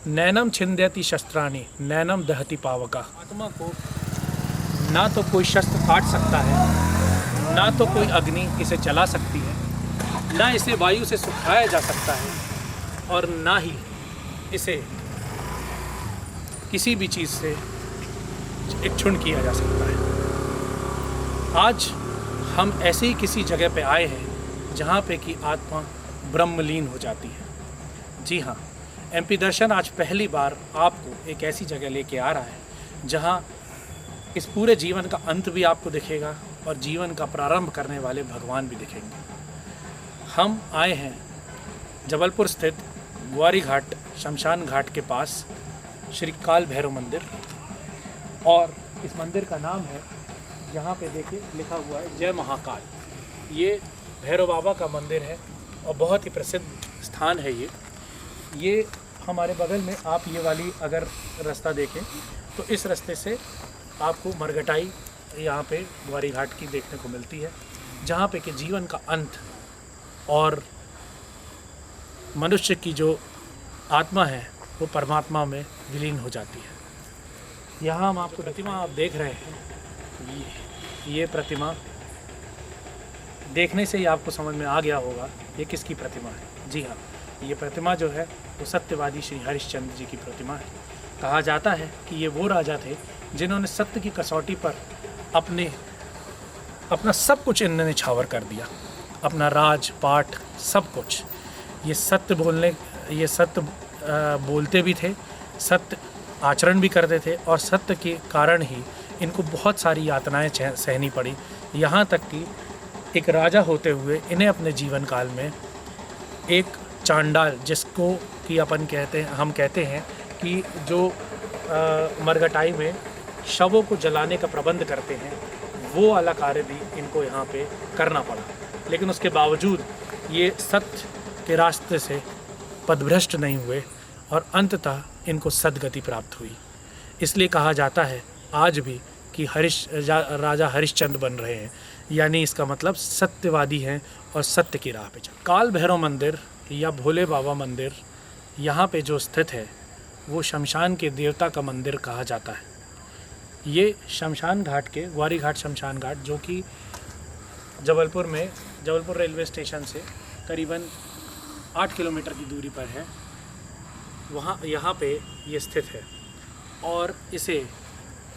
नैनम छिंदयति शस्त्राणि नैनम दहति पावका। आत्मा को ना तो कोई शस्त्र काट सकता है, ना तो कोई अग्नि इसे जला सकती है, ना इसे वायु से सुखाया जा सकता है, और ना ही इसे किसी भी चीज़ से क्षुण्ण किया जा सकता है। आज हम ऐसे ही किसी जगह पे आए हैं जहाँ पे कि आत्मा ब्रह्मलीन हो जाती है। जी हाँ, एमपी दर्शन आज पहली बार आपको एक ऐसी जगह लेके आ रहा है जहाँ इस पूरे जीवन का अंत भी आपको दिखेगा और जीवन का प्रारंभ करने वाले भगवान भी दिखेंगे। हम आए हैं जबलपुर स्थित ग्वारी घाट शमशान घाट के पास श्री काल भैरव मंदिर, और इस मंदिर का नाम है, यहाँ पे देखिए लिखा हुआ है जय महाकाल। ये भैरव बाबा का मंदिर है और बहुत ही प्रसिद्ध स्थान है ये हमारे बगल में आप ये वाली अगर रास्ता देखें तो इस रास्ते से आपको मरघटाई यहाँ पे ग्वारी घाट की देखने को मिलती है, जहाँ पे कि जीवन का अंत और मनुष्य की जो आत्मा है वो परमात्मा में विलीन हो जाती है। यहाँ हम आपको प्रतिमा आप देख रहे हैं, ये प्रतिमा देखने से ही आपको समझ में आ गया होगा ये किसकी प्रतिमा है। जी हाँ, ये प्रतिमा जो है वो सत्यवादी श्री हरिश्चंद्र जी की प्रतिमा है। कहा जाता है कि ये वो राजा थे जिन्होंने सत्य की कसौटी पर अपना सब कुछ इन्होंने न्यौछावर कर दिया, अपना राज पाठ सब कुछ। ये सत्य बोलते भी थे, सत्य आचरण भी करते थे, और सत्य के कारण ही इनको बहुत सारी यातनाएं सहनी पड़ी। यहाँ तक कि एक राजा होते हुए इन्हें अपने जीवन काल में एक चांडाल, जिसको कि हम कहते हैं कि जो मरघटाई में शवों को जलाने का प्रबंध करते हैं, वो वाला कार्य भी इनको यहाँ पे करना पड़ा। लेकिन उसके बावजूद ये सत्य के रास्ते से पदभ्रष्ट नहीं हुए और अंततः इनको सद्गति प्राप्त हुई। इसलिए कहा जाता है आज भी कि राजा हरिश्चंद्र बन रहे हैं, यानी इसका मतलब सत्यवादी हैं और सत्य की राह पे चल। काल भैरव मंदिर या भोले बाबा मंदिर यहाँ पे जो स्थित है वो शमशान के देवता का मंदिर कहा जाता है। ये शमशान घाट के ग्वारी घाट शमशान घाट, जो कि जबलपुर रेलवे स्टेशन से करीबन 8 किलोमीटर की दूरी पर है, यहाँ पे ये स्थित है। और इसे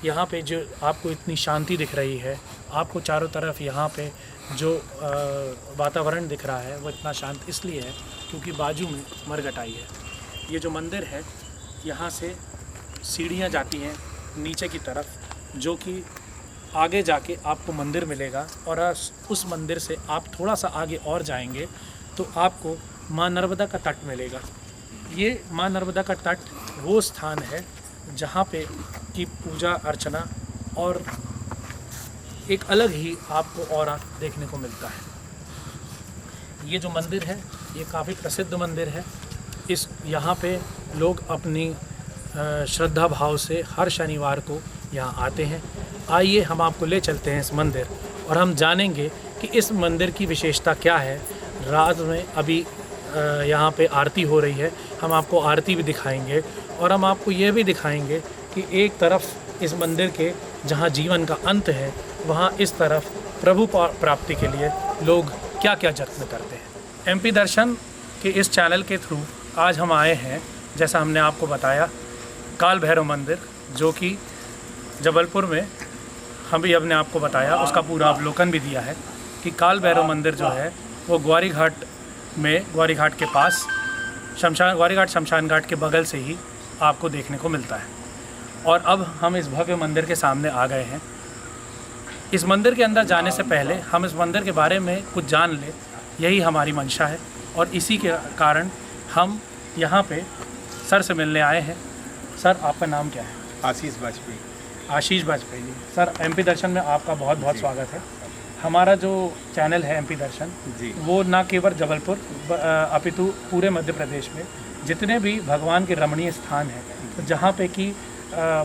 यहाँ पे जो आपको इतनी शांति दिख रही है, आपको चारों तरफ यहाँ पे जो वातावरण दिख रहा है वो इतना शांत इसलिए है क्योंकि बाजू में मरघटाई है। ये जो मंदिर है, यहाँ से सीढ़ियाँ जाती हैं नीचे की तरफ, जो कि आगे जाके आपको मंदिर मिलेगा, और उस मंदिर से आप थोड़ा सा आगे और जाएंगे तो आपको माँ नर्मदा का तट मिलेगा। ये माँ नर्मदा का तट वो स्थान है जहाँ पे की पूजा अर्चना और एक अलग ही आपको ऑरा देखने को मिलता है। ये जो मंदिर है ये काफ़ी प्रसिद्ध मंदिर है। यहाँ पे लोग अपनी श्रद्धा भाव से हर शनिवार को यहाँ आते हैं। आइए हम आपको ले चलते हैं इस मंदिर और हम जानेंगे कि इस मंदिर की विशेषता क्या है। रात में अभी यहाँ पे आरती हो रही है, हम आपको आरती भी दिखाएंगे और हम आपको ये भी दिखाएंगे कि एक तरफ इस मंदिर के जहाँ जीवन का अंत है, वहाँ इस तरफ प्रभु प्राप्ति के लिए लोग क्या क्या जत्न करते हैं। एमपी दर्शन के इस चैनल के थ्रू आज हम आए हैं, जैसा हमने आपको बताया, काल भैरव मंदिर, जो कि जबलपुर में हम भी हमने आपको बताया, उसका पूरा अवलोकन भी दिया है कि काल भैरव मंदिर जो है वो ग्वारी घाट के पास ग्वारी घाट शमशान घाट के बगल से ही आपको देखने को मिलता है। और अब हम इस भव्य मंदिर के सामने आ गए हैं। इस मंदिर के अंदर जाने से पहले हम इस मंदिर के बारे में कुछ जान लें, यही हमारी मंशा है और इसी के कारण हम यहाँ पे सर से मिलने आए हैं। सर, आपका नाम क्या है? आशीष वाजपेयी। आशीष वाजपेयी जी। सर, एमपी दर्शन में आपका बहुत बहुत स्वागत है। हमारा जो चैनल है एमपी दर्शन जी, वो ना केवल जबलपुर अपितु पूरे मध्य प्रदेश में जितने भी भगवान के रमणीय स्थान हैं, तो जहाँ पे कि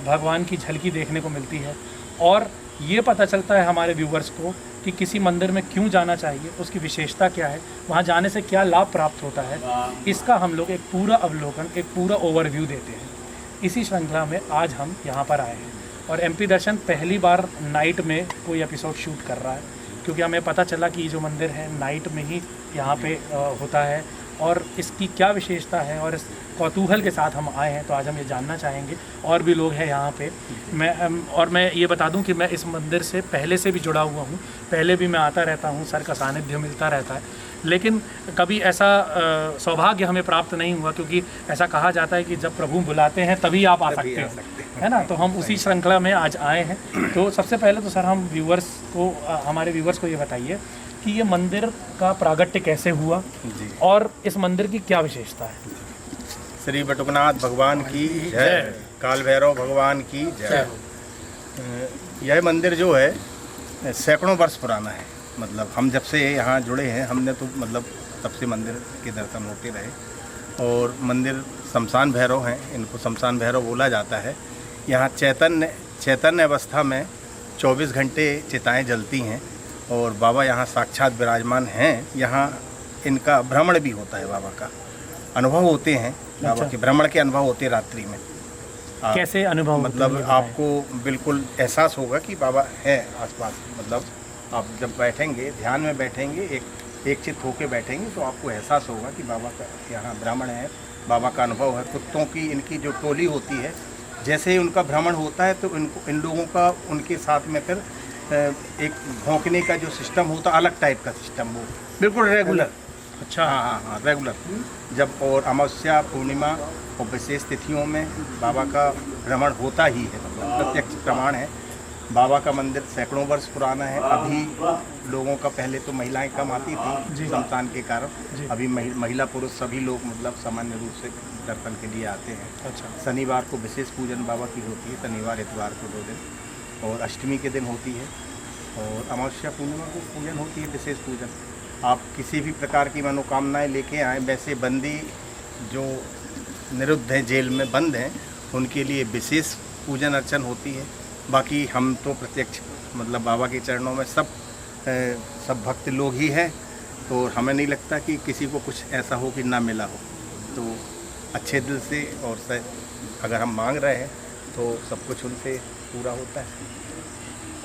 भगवान की झलकी देखने को मिलती है, और ये पता चलता है हमारे व्यूवर्स को कि किसी मंदिर में क्यों जाना चाहिए, उसकी विशेषता क्या है, वहाँ जाने से क्या लाभ प्राप्त होता है, इसका हम लोग एक पूरा अवलोकन, एक पूरा ओवरव्यू देते हैं। इसी श्रृंखला में आज हम यहाँ पर आए हैं और एमपी दर्शन पहली बार नाइट में कोई एपिसोड शूट कर रहा है, क्योंकि हमें पता चला कि ये जो मंदिर है नाइट में ही यहाँ पे होता है और इसकी क्या विशेषता है, और इस कौतूहल के साथ हम आए हैं। तो आज हम ये जानना चाहेंगे, और भी लोग हैं यहाँ पे। मैं ये बता दूं कि मैं इस मंदिर से पहले से भी जुड़ा हुआ हूँ, पहले भी मैं आता रहता हूँ, सर का सानिध्य मिलता रहता है, लेकिन कभी ऐसा सौभाग्य हमें प्राप्त नहीं हुआ, क्योंकि ऐसा कहा जाता है कि जब प्रभु बुलाते हैं तभी आप आ सकते हैं, है ना। तो हम उसी श्रृंखला में आज आए हैं। तो सबसे पहले तो सर हम हमारे व्यूवर्स को ये बताइए कि ये मंदिर का प्रागट्य कैसे हुआ और इस मंदिर की क्या विशेषता है। श्री बटुकनाथ भगवान की जय, काल भैरव भगवान की जय। यह मंदिर जो है सैकड़ों वर्ष पुराना है। मतलब हम जब से यहाँ जुड़े हैं हमने तो मतलब तब से मंदिर के दर्शन होते रहे। और मंदिर शमशान भैरव हैं, इनको शमशान भैरव बोला जाता है। यहाँ चैतन्य अवस्था में 24 घंटे चिताएँ जलती हैं और बाबा यहाँ साक्षात विराजमान हैं। यहाँ इनका भ्रमण भी होता है, बाबा का अनुभव होते हैं, बाबा के भ्रमण के अनुभव होते हैं रात्रि में। कैसे अनुभव? मतलब आपको बिल्कुल एहसास होगा कि बाबा है आसपास। मतलब आप जब बैठेंगे, ध्यान में बैठेंगे, एक चित्त होके बैठेंगे तो आपको एहसास होगा कि बाबा का यहाँ भ्रमण है, बाबा का अनुभव है। कुत्तों की इनकी जो टोली होती है, जैसे ही उनका भ्रमण होता है तो इन लोगों का उनके साथ में फिर एक भौंकने का जो सिस्टम होता है, अलग टाइप का सिस्टम, वो बिल्कुल रेगुलर। अच्छा। हाँ, रेगुलर। जब और अमावस्या, पूर्णिमा और विशेष तिथियों में बाबा का भ्रमण होता ही है। मतलब प्रत्यक्ष प्रमाण है। बाबा का मंदिर सैकड़ों वर्ष पुराना है। अभी लोगों का, पहले तो महिलाएं कम आती थी संतान के कारण, अभी महिला पुरुष सभी लोग मतलब सामान्य रूप से दर्शन के लिए आते हैं। अच्छा। शनिवार को विशेष पूजन बाबा की होती है, शनिवार इतवार को 2 दिन, और अष्टमी के दिन होती है, और अमावस्या पूर्णिमा को पूजन होती है, विशेष पूजन। आप किसी भी प्रकार की मनोकामनाएं लेके आएँ। वैसे बंदी जो निरुद्ध हैं, जेल में बंद हैं, उनके लिए विशेष पूजन अर्चन होती है। बाकी हम तो प्रत्यक्ष मतलब बाबा के चरणों में सब भक्त लोग ही हैं, तो हमें नहीं लगता कि किसी को कुछ ऐसा हो कि ना मिला हो। तो अच्छे दिल से और अगर हम मांग रहे हैं तो सब कुछ उनसे पूरा होता है।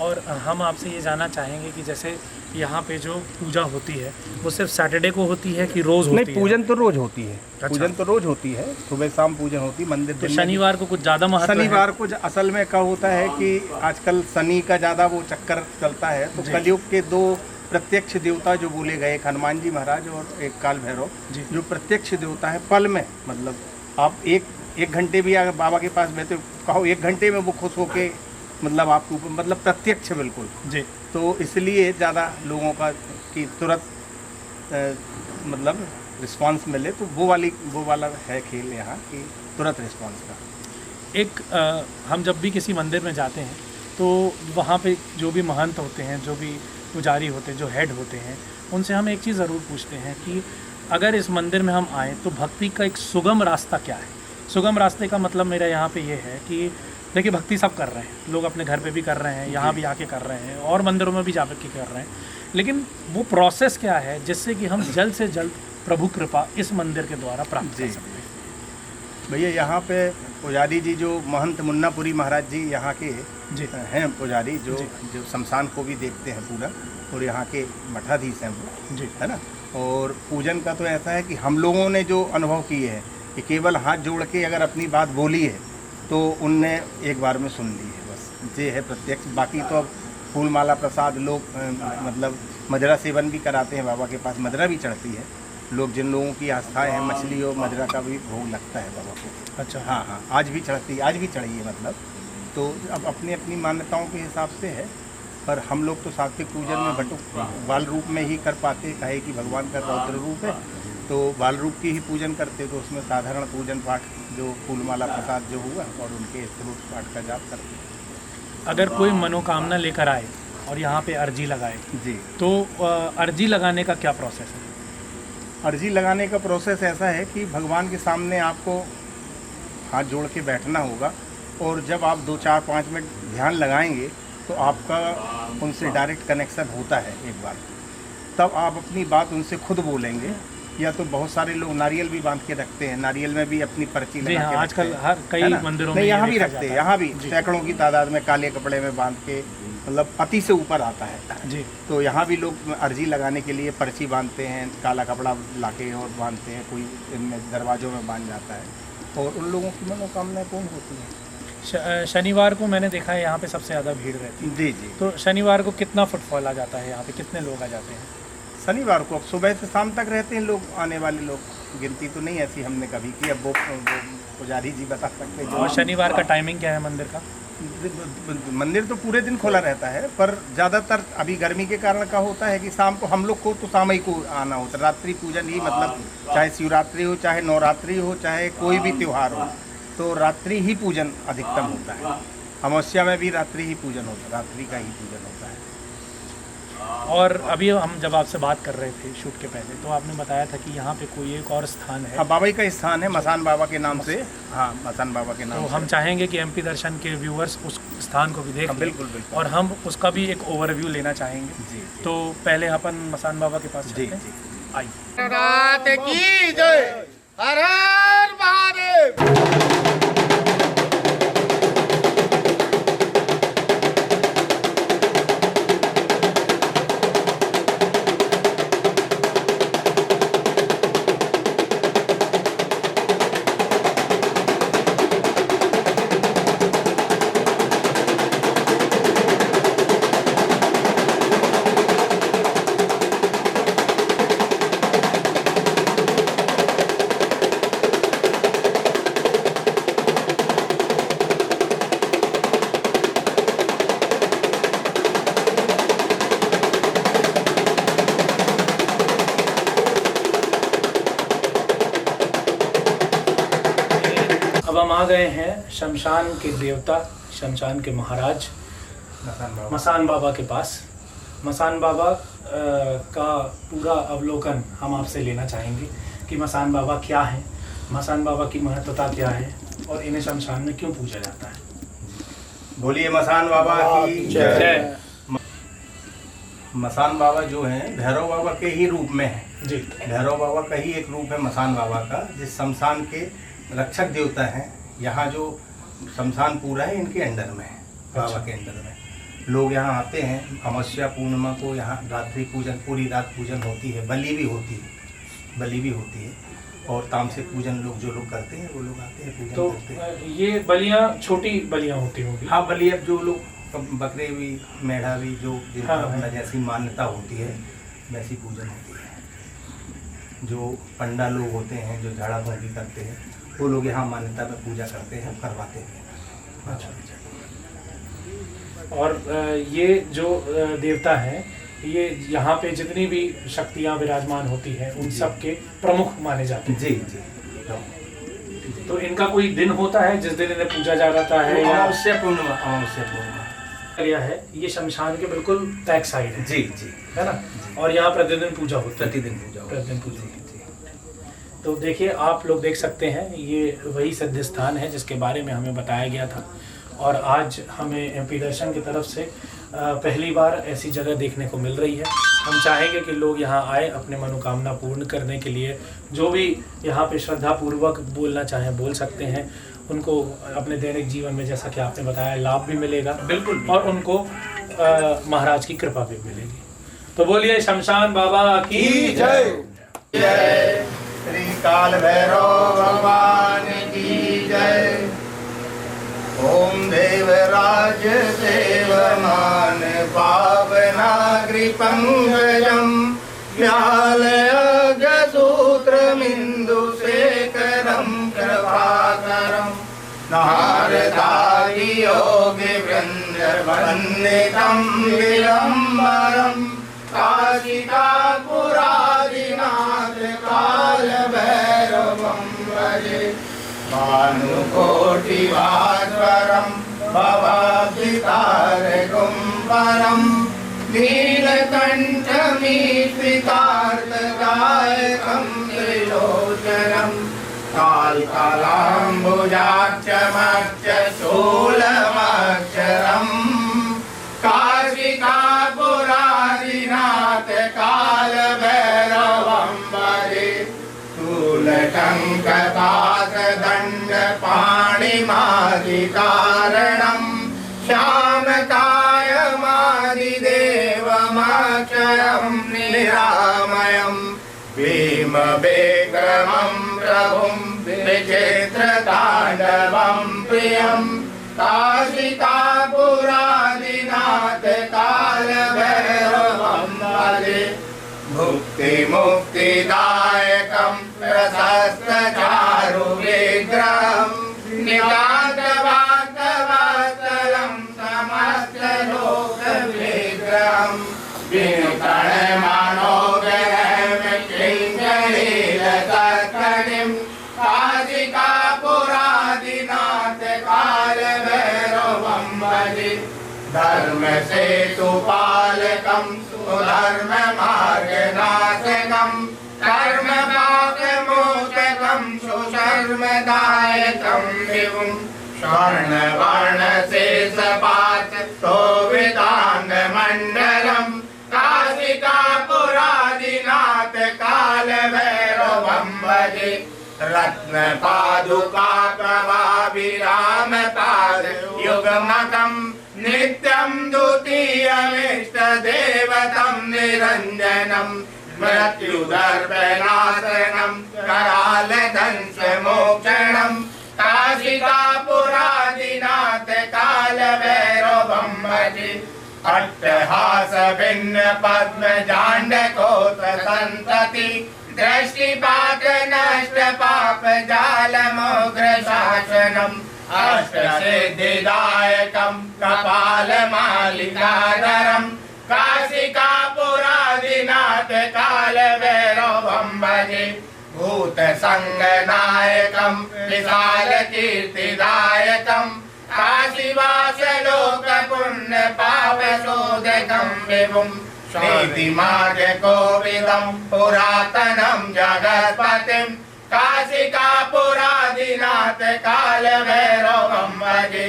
और हम आपसे ये जानना चाहेंगे कि जैसे यहाँ पे जो पूजा होती है वो सिर्फ सैटरडे को होती है कि रोज़ होती है? नहीं, पूजन तो रोज़ होती है। अच्छा। पूजन तो रोज़ होती है, सुबह शाम पूजन होती है। मंदिर तो शनिवार को कुछ ज़्यादा महत्व है? शनिवार को असल में क्या होता है कि आजकल शनि का ज़्यादा वो चक्कर चलता है, तो कलयुग के 2 प्रत्यक्ष देवता जो बोले गए, एक हनुमान जी महाराज और एक काल भैरव, जो प्रत्यक्ष देवता है। पल में मतलब आप एक घंटे भी अगर बाबा के पास बैठे कहो, 1 घंटे में वो खुश होके मतलब आपके ऊपर मतलब प्रत्यक्ष बिल्कुल जी। तो इसलिए ज़्यादा लोगों का कि तुरंत मतलब रिस्पांस मिले, तो वो वाला है खेल यहाँ कि तुरंत रिस्पांस का। हम जब भी किसी मंदिर में जाते हैं तो वहाँ पे जो भी महंत होते हैं, जो भी पुजारी होते हैं, जो हेड होते हैं, उनसे हम एक चीज़ ज़रूर पूछते हैं कि अगर इस मंदिर में हम आएँ तो भक्ति का एक सुगम रास्ता क्या है। सुगम रास्ते का मतलब मेरा यहाँ पे ये है कि देखिए, भक्ति सब कर रहे हैं, लोग अपने घर पे भी कर रहे हैं, यहाँ भी आके कर रहे हैं, और मंदिरों में भी जा के कर रहे हैं, लेकिन वो प्रोसेस क्या है जिससे कि हम जल्द से जल्द प्रभु कृपा इस मंदिर के द्वारा प्राप्त कर सकते हैं। भैया यहाँ पे पुजारी जी जो महंत मुन्नापुरी महाराज जी यहाँ के हैं पुजारी, जो शमशान को भी देखते हैं पूरा, और यहाँ के मठाधीश हैं वो जी, है ना। और पूजन का तो ऐसा है कि हम लोगों ने जो अनुभव किए हैं कि केवल हाथ जोड़ के अगर अपनी बात बोली है तो उनने एक बार में सुन ली है, बस ये है प्रत्यक्ष। बाकी तो अब फूल माला प्रसाद लोग मतलब मदिरा सेवन भी कराते हैं, बाबा के पास मदिरा भी चढ़ती है। लोग जिन लोगों की आस्थाएं हैं, मछली और मदिरा का भी भोग लगता है बाबा को। अच्छा। हाँ, आज भी चढ़ती है, आज भी चढ़ी है मतलब। तो अब अपनी अपनी मान्यताओं के हिसाब से है, पर हम लोग तो सात्विक पूजन में बटुक बाल रूप में ही कर पाते, कहे कि भगवान का रौद्र रूप है तो बाल रूप की ही पूजन करते, तो उसमें साधारण पूजन पाठ जो फूलमाला प्रसाद जो हुआ और उनके स्त्रोत पाठ का जाप करते। अगर कोई मनोकामना लेकर आए और यहाँ पे अर्जी लगाए जी, तो अर्जी लगाने का क्या प्रोसेस है? अर्जी लगाने का प्रोसेस ऐसा है कि भगवान के सामने आपको हाथ जोड़ के बैठना होगा, और जब आप 2, 4, 5 मिनट ध्यान लगाएंगे तो आपका उनसे डायरेक्ट कनेक्शन होता है एक बार, तब आप अपनी बात उनसे खुद बोलेंगे। या तो बहुत सारे लोग नारियल भी बांध के रखते हैं, नारियल में भी अपनी पर्ची लगा के आजकल हर कई मंदिरों में यहाँ भी रखते हैं, यहाँ भी सैकड़ों की तादाद में काले कपड़े में बांध के, मतलब अति से ऊपर आता है जी। तो यहाँ भी लोग अर्जी लगाने के लिए पर्ची बांधते हैं, काला कपड़ा लाके और बांधते हैं, कोई इनमें दरवाज़ों में बांध जाता है और उन लोगों की मनोकामनाएं पूर्ण होती हैं। शनिवार को मैंने देखा है यहाँ पे सबसे ज़्यादा भीड़ रहती है। जी जी। तो शनिवार को कितना फुटफॉल आ जाता है यहाँ पे, कितने लोग आ जाते हैं? शनिवार को सुबह से शाम तक रहते हैं लोग, आने वाले लोग, गिनती तो नहीं ऐसी हमने कभी की, अब वो पुजारी जी बता सकते हैं। और शनिवार का टाइमिंग क्या है मंदिर का? मंदिर तो पूरे दिन खुला रहता है, पर ज़्यादातर अभी गर्मी के कारण का होता है कि शाम को हम लोग को तो शाम ही को आना होता है। रात्रि पूजन ही, मतलब चाहे शिवरात्रि हो, चाहे नवरात्रि हो, चाहे कोई भी त्यौहार हो, तो रात्रि ही पूजन अधिकतम होता है। अमावस्या में भी रात्रि ही पूजन होता है, रात्रि का ही पूजन होता है। और अभी हम जब आपसे बात कर रहे थे शूट के पहले, तो आपने बताया था कि यहाँ पे कोई एक और स्थान है। हाँ, बाबा का स्थान है, मसान बाबा के नाम से। हाँ, मसान बाबा के नाम तो से। हम चाहेंगे कि एमपी दर्शन के व्यूअर्स उस स्थान को भी देख लें। बिल्कुल बिल्कुल। और हम उसका भी एक ओवरव्यू लेना चाहेंगे जी। तो पहले अपन मसान बाबा के पास चलते हैं। आइए। रात की जय, हर हर महादेव। अब हम आ गए हैं शमशान के देवता, शमशान के महाराज मसान बाबा के पास। मसान बाबा का पूरा अवलोकन हम आपसे लेना चाहेंगे कि मसान बाबा क्या है, मसान बाबा की महत्वता क्या है और इन्हें शमशान में क्यों पूजा जाता है। बोलिए मसान बाबा की जय। मसान बाबा जो हैं भैरव बाबा के ही रूप में हैं जी। भैरव बाबा का ही एक रूप है मसान बाबा का, जिस शमशान के रक्षक देवता हैं। यहाँ जो शमशान पूरा है इनके अंडर में है, बाबा के अंडर में। लोग यहाँ आते हैं, अमावस्या पूर्णिमा को यहाँ रात्रि पूजन, पूरी रात पूजन होती है, बलि भी होती है, बलि भी होती है और तामसिक पूजन लोग जो लोग करते हैं वो लोग आते हैं पूजन तो करते हैं। ये बलियाँ छोटी बलियाँ होती होंगी? हाँ, बलि अब जो लोग बकरे भी, मेढ़ा भी, जो हाँ, जैसी मान्यता होती है वैसी पूजन होती है। जो पंडा लोग होते हैं जो झाड़ा फूंकी करते हैं वो लोग यहाँ मान्यता में पूजा करते हैं, करवाते हैं। अच्छा। और ये जो देवता है, ये यहाँ पे जितनी भी शक्तियाँ विराजमान होती हैं उन सब के प्रमुख माने जाते हैं। जी जी। तो इनका कोई दिन होता है जिस दिन इन्हें पूजा जाता है? अमावस्या पूर्णिमा, अमावस्या पूर्णिमा एरिया है ये शमशान के बिल्कुल बैक साइड है जी जी, है ना। और यहाँ प्रतिदिन पूजा होती है, प्रतिदिन पूजा होती है। तो देखिए, आप लोग देख सकते हैं ये वही सिद्ध स्थान है जिसके बारे में हमें बताया गया था। और आज हमें एमपी दर्शन की तरफ से पहली बार ऐसी जगह देखने को मिल रही है। हम चाहेंगे कि लोग यहाँ आए, अपने मनोकामना पूर्ण करने के लिए जो भी यहाँ पे श्रद्धापूर्वक बोलना चाहें बोल सकते हैं। उनको अपने दैनिक जीवन में, जैसा कि आपने बताया, लाभ भी मिलेगा बिल्कुल, और उनको महाराज की कृपा भी मिलेगी। तो बोलिए शमशान बाबा की जय। जय श्री काल भैरव भगवान की जय। ओम देवराज देवमान पावनाग्रि पंकजम व्यालय सूत्रमिंदु शेखरम कृपाकरम नारदादि योगी वृंद वंदितम विलंबरम काशिकापुरादिनाथ काल भैरवं भजे भानुकोटि भास्वरं भवाब्धितारकं परं नीलकण्ठमीश्रितार्थदायकं त्रिलोचनं कालकालाम्बुजाक्षमक्षशूलमक्षरम् शङ्खपाशदण्डपाणिमादिकारणम् श्यामकायमादिदेवमक्षयं निरामयम् भीमविक्रमं प्रभुं विचित्रताण्डवं प्रियम् काशिकापुरादिनाथ कालभैरवं भजे मुक्तिदायकं प्रशस्तचारुविग्रहं नितान्तवास्तवस्तलं समस्तलोकविग्रहं विनुतणमनोग्रहं किङ्करीलकर्कणिं काशिकापुरादिनाथ कालभैरवं भजे धर्मसेतुपालकं सुधर्ममार्गनाशकं कर्मपाकमोचकं सुशर्मदायकं विभुं स्वर्णवर्णशेषपात्रशोभिताङ्गमण्डलं काशिकापुरादिनाथ कालभैरवं भजे रत्नपादुकाप्रभाभिरामपादयुग्मकं नित्यं द्वितीयमिष्टदेवतं निरञ्जनं मृत्युदर्पनाशनं करालदंशमोक्षणं काशिकापुरादिनाथ कालभैरवं भजे अट्टहासभिन्नपद्मजाण्डकोत्रसन्तति दृष्टिपात नष्ट पाप जालमोग्रशासनम् अष्टसिद्धिदायकं कपालमालिकाधरं काशिकापुरादिनाथ कालभैरवं भजे भूतसङ्गनायकं विशालकीर्तिदायकं काशीवासलोकपुण्यपापशोधकं विभुं नीतिमार्गकोविदं पुरातनं जगत्पतिं काशिकापुरादिनाथ कालभैरवं भजे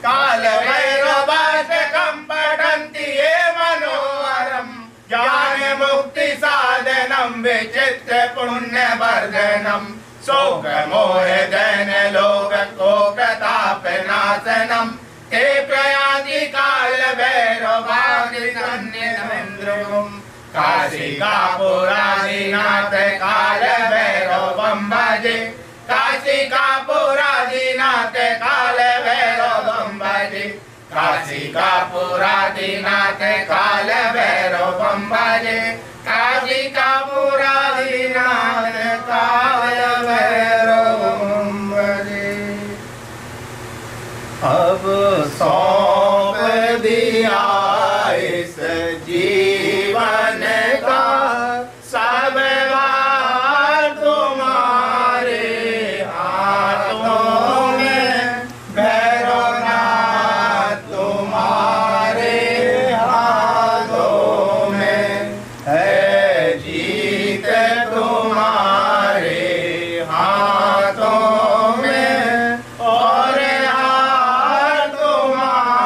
कालभैरवाष्टकं पठन्ति ये मनोहरं ज्ञानमुक्तिसाधनं विचित्रपुण्यवर्धनं शोकमोहजनलोककोकतापनाशनं ते प्रयाति कालभैरवादिसन्निधं काशिकापुरादिनाथ कालभैरवं भजे काशिकापुरादिनाथ कालभैरवं भजे काशिकापुरादिनाथ कालभैरवं भजे काशिकापुरादिनाथ कालभैरवं भजे अब सौंप दिया इस जीवन का सब भार तुम्हारे हाथों में भैरवनाथ तुम्हारे हाथों में है जीत तुम्हारे हाथों में और हार तुम्हारे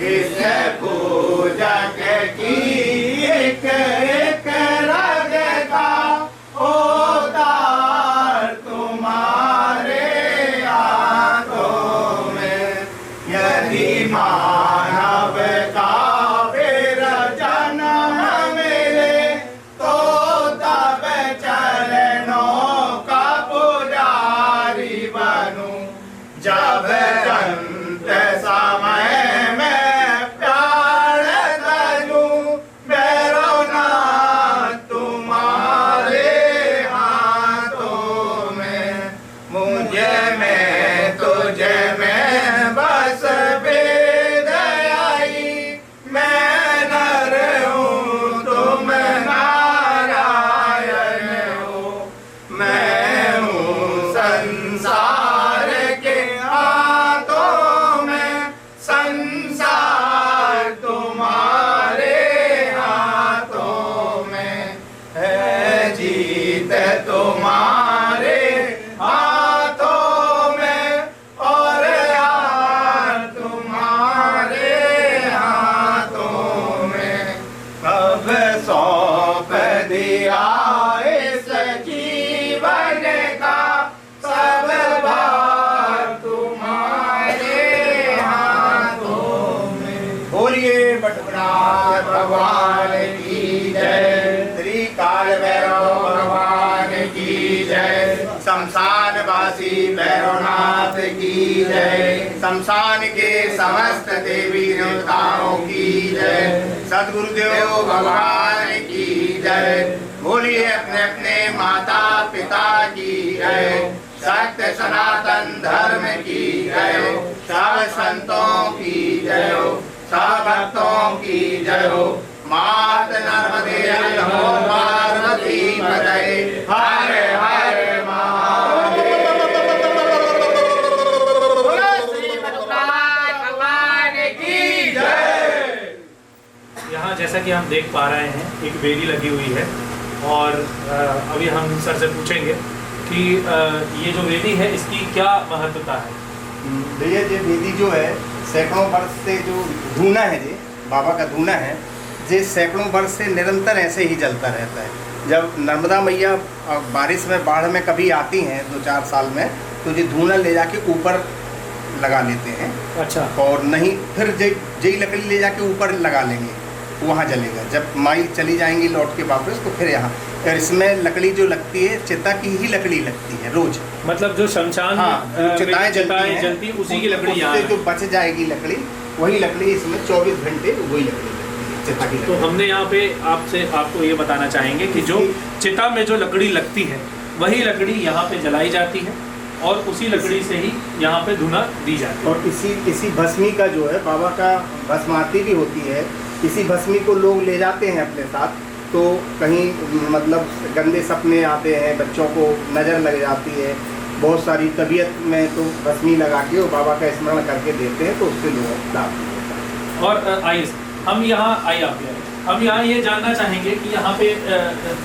इस पूजक की एक एक रग का उतार तुम्हारे हाथों में। यदि मानव का फिर जन्म मिले तो तब चरणों का पुजारी बनूं। जब अंत समय में प्यार तजूं भैरवनाथ तुम्हारे हाथों में। मुझे में तुझे में बस भेद आई। मैं नर हूँ तुम नारायण हो। मैं हूँ संसार के हाथों में। संसार तुम्हारे हाथों में है। जीत तुम्हारे हाथों में और हार तुम्हारे हाथों में। अब सौंप दिया इस जीवन का सब भार तुम्हारे हाथों में। बोलिए बटनाथ भगवान की जय। श्री काल भैरव भगवान की जय। शमशान वासी भैरवनाथ की जय। शमशान के समस्त देवी देवताओं की जय। सद्गुरुदेव भगवान की जय। बोलिए अपने अपने माता पिता की जय। सत्य सनातन धर्म की जय हो। सब संतों की जय हो। सब भक्तों की जय हो। मात नर्मदे हो पार्वती पतये हर हर महादेव। श्री भगवान भगवान की जय। यहाँ जैसा कि हम देख पा रहे हैं एक वेदी लगी हुई है और अभी हम सर से पूछेंगे कि ये जो वेदी है इसकी क्या महत्वता है। भैया ये वेदी जो है सैकड़ों वर्ष से जो धूना है जी बाबा का धूना है ये सैकड़ों वर्ष से निरंतर ऐसे ही चलता रहता है। जब नर्मदा मैया बारिश में बाढ़ में कभी आती हैं 2-4 साल में तो ये धूना ले जाके ऊपर लगा लेते हैं। अच्छा। और नहीं फिर जई लकड़ी ले जाके ऊपर लगा लेंगे वहाँ जलेगा। जब माई चली जाएंगी लौट के वापस तो फिर यहाँ और इसमें लकड़ी जो लगती है चिता की ही लकड़ी लगती है रोज। मतलब जो शमशान चिताएं जलती है उसी की लकड़ी यहाँ जो बच जाएगी लकड़ी वही लकड़ी इसमें 24 घंटे वही लकड़ी चिता की। तो हमने यहाँ पे आपको ये बताना चाहेंगे कि जो चिता में जो लकड़ी लगती है वही लकड़ी यहाँ पे जलाई जाती है और उसी लकड़ी से ही यहाँ पे धुना दी जाती है। और इसी भस्मी का जो है बाबा का भस्म आरती भी होती है। इसी भस्मी को लोग ले जाते हैं अपने साथ तो कहीं मतलब गंदे सपने आते हैं बच्चों को नज़र लग जाती है बहुत सारी तबीयत में तो भस्मी लगा के और बाबा का स्मरण करके देते हैं तो उससे लोग लाभ होता है। और आइए हम यहाँ हम यहाँ ये जानना चाहेंगे कि यहाँ पे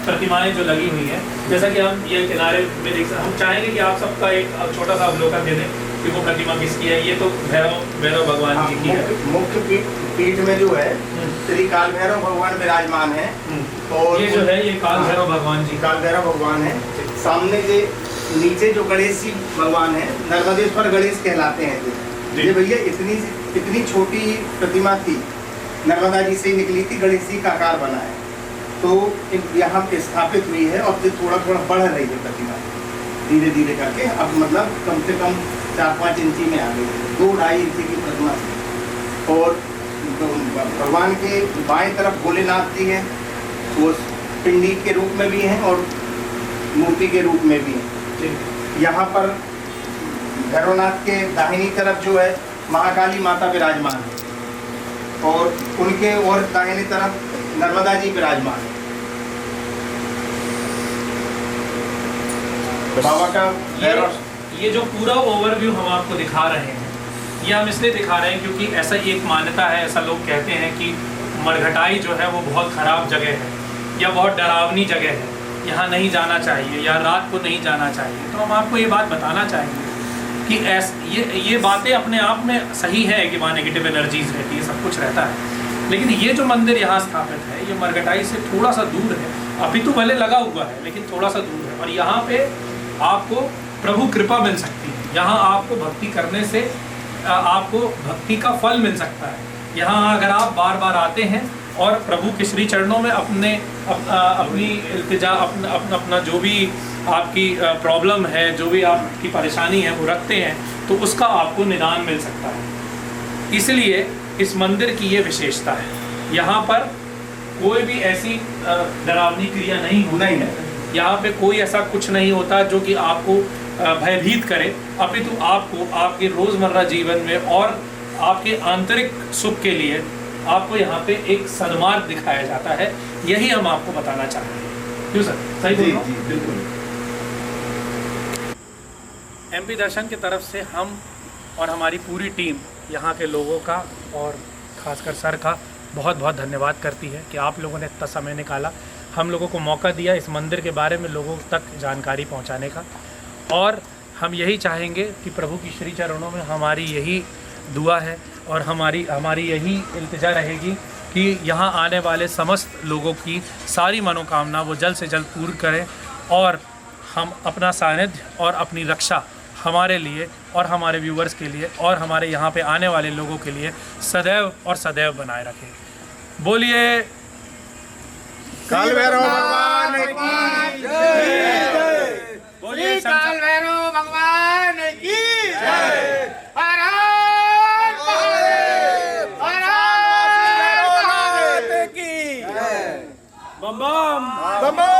प्रतिमाएं जो लगी हुई हैं जैसा कि हम ये किनारे में देख सकते हम चाहेंगे कि आप सबका एक छोटा सा अवलोकन दे दें कि वो प्रतिमा किसकी है। ये तो भैरव भगवान जी की है। मुख्य पीठ में जो है श्री काल भैरव भगवान विराजमान है। और ये जो है ये काल भैरव भगवान जी काल भैरव भगवान है। सामने जो नीचे जो गणेश जी भगवान है नर्मदेश्वर गणेश कहलाते हैं। ये भैया इतनी छोटी प्रतिमा थी नर्मदा जी से निकली थी गणेश जी का आकार बना है तो यहाँ पे स्थापित हुई है और थोड़ा थोड़ा बढ़ रही है प्रतिमा धीरे धीरे करके अब मतलब कम से कम 4-5 इंची में आ गई है। 2-2.5 इंची की प्रतिमा थी। और भगवान के बाएं तरफ भोलेनाथ जी हैं वो पिंडी के रूप में भी हैं और मूर्ति के रूप में भी हैं। यहाँ पर भैरवनाथ के दाहिनी तरफ जो है महाकाली माता विराजमान है और उनके और दाहिनी तरफ नर्मदा जी विराजमान है। बाबा का ये जो पूरा ओवरव्यू हम आपको दिखा रहे हैं ये हम इसलिए दिखा रहे हैं क्योंकि ऐसा एक मान्यता है ऐसा लोग कहते हैं कि मरघटाई जो है वो बहुत ख़राब जगह है या बहुत डरावनी जगह है यहाँ नहीं जाना चाहिए या रात को नहीं जाना चाहिए। तो हम आपको ये बात बताना चाहेंगे कि ये बातें अपने आप में सही है कि वहाँ नेगेटिव एनर्जीज रहती है, सब कुछ रहता है, लेकिन ये जो मंदिर यहाँ स्थापित है ये मरघटाई से थोड़ा सा दूर है, अपितु भले लगा हुआ है लेकिन थोड़ा सा दूर है, और यहाँ पे आपको प्रभु कृपा मिल सकती है। यहाँ आपको भक्ति करने से आपको भक्ति का फल मिल सकता है। यहाँ अगर आप बार बार आते हैं और प्रभु के श्री चरणों में अपनी इल्तिजा अपना जो भी आपकी प्रॉब्लम है, जो भी आपकी परेशानी है वो रखते हैं, तो उसका आपको निदान मिल सकता है। इसलिए इस मंदिर की ये विशेषता है। यहाँ पर कोई भी ऐसी डरावनी क्रिया नहीं होती है। यहाँ पे कोई ऐसा कुछ नहीं होता जो कि आपको भयभीत करे, अपितु आपको आपके रोज़मर्रा जीवन में और आपके आंतरिक सुख के लिए आपको यहाँ पे एक सन्मार्ग दिखाया जाता है। यही हम आपको बताना चाहते हैं। क्यों सर, सही बोल रहा हूं? जी बिल्कुल। एमपी दर्शन की तरफ से हम और हमारी पूरी टीम यहाँ के लोगों का और खासकर सर का बहुत बहुत धन्यवाद करती है कि आप लोगों ने इतना समय निकाला, हम लोगों को मौका दिया इस मंदिर के बारे में लोगों तक जानकारी पहुँचाने का। और हम यही चाहेंगे कि प्रभु की श्री चरणों में हमारी यही दुआ है और हमारी यही इल्तिजा रहेगी कि यहाँ आने वाले समस्त लोगों की सारी मनोकामना वो जल्द से जल्द पूर्ण करें, और हम अपना सानिध्य और अपनी रक्षा हमारे लिए और हमारे व्यूवर्स के लिए और हमारे यहाँ पे आने वाले लोगों के लिए सदैव और सदैव बनाए रखें। बोलिए काल भैरव भगवान की जय। बोलिए काल भैरव भगवान की जय। हर हर महादेव, हर हर महादेव की जय। बम बम। बम बम।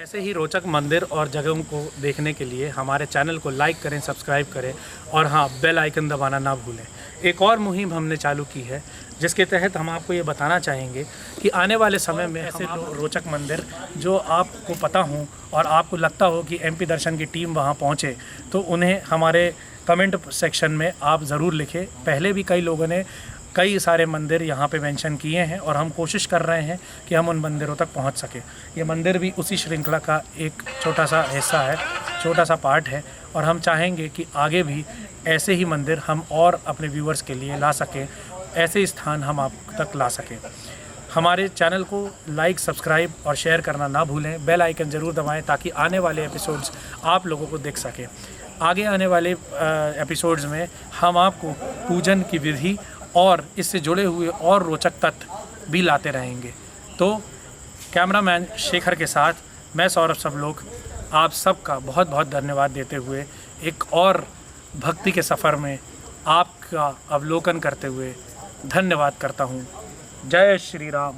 ऐसे ही रोचक मंदिर और जगहों को देखने के लिए हमारे चैनल को लाइक करें, सब्सक्राइब करें, और हाँ, बेल आइकन दबाना ना भूलें। एक और मुहिम हमने चालू की है जिसके तहत हम आपको ये बताना चाहेंगे कि आने वाले समय में ऐसे रोचक मंदिर जो आपको पता हो और आपको लगता हो कि एमपी दर्शन की टीम वहाँ पहुँचे, तो उन्हें हमारे कमेंट सेक्शन में आप ज़रूर लिखें। पहले भी कई लोगों ने कई सारे मंदिर यहाँ पे मेंशन किए हैं और हम कोशिश कर रहे हैं कि हम उन मंदिरों तक पहुँच सकें। ये मंदिर भी उसी श्रृंखला का एक छोटा सा हिस्सा है, छोटा सा पार्ट है, और हम चाहेंगे कि आगे भी ऐसे ही मंदिर हम और अपने व्यूवर्स के लिए ला सकें, ऐसे स्थान हम आप तक ला सकें। हमारे चैनल को लाइक, सब्सक्राइब और शेयर करना ना भूलें। बेल आइकन ज़रूर दबाएं ताकि आने वाले एपिसोड्स आप लोगों को दिख सकें। आगे आने वाले एपिसोड्स में हम आपको पूजन की विधि और इससे जुड़े हुए और रोचक तथ्य भी लाते रहेंगे। तो कैमरामैन शेखर के साथ मैं सौरभ सबलोक आप सबका बहुत बहुत धन्यवाद देते हुए एक और भक्ति के सफ़र में आपका अवलोकन करते हुए धन्यवाद करता हूँ। जय श्री राम,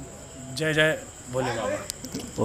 जय जय भोले बाबा।